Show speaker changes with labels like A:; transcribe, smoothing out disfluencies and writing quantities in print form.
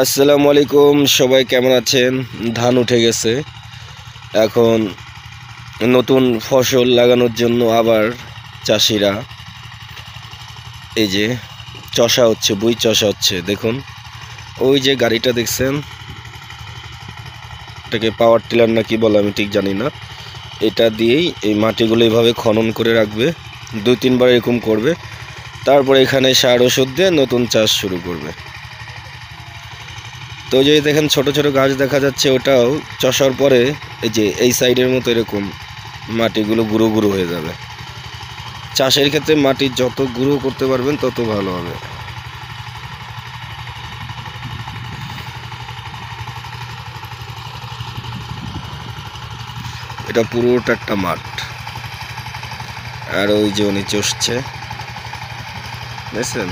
A: আসসালামু আলাইকুম, সবাই কেমন আছেন? ধান উঠে গেছে, এখন নতুন ফসল লাগানোর জন্য আবার চাষিরা এই যে চষা হচ্ছে, বুই চষা হচ্ছে। দেখুন, ওই যে গাড়িটা দেখছেন, এটাকে পাওয়ার টিলার না কি বলে আমি ঠিক জানি না। এটা দিয়েই এই মাটিগুলো এইভাবে খনন করে রাখবে, 2-3 বার এরকম করবে, তারপরে এখানে সার ওষুধ দিয়ে নতুন চাষ শুরু করবে। তো যদি দেখেন ছোট ছোট গাছ দেখা যাচ্ছে, ওটাও চষার পরে এই যে এই সাইডের মতো এরকম মাটিগুলো গুঁড়ো গুঁড়ো হয়ে যাবে। চাষের ক্ষেত্রে মাটি যত গুঁড়ো করতে পারবেন তত ভালো হবে। এটা পুরোটা একটা মাঠ, আর ওই যে উনি চষছে, দেখছেন।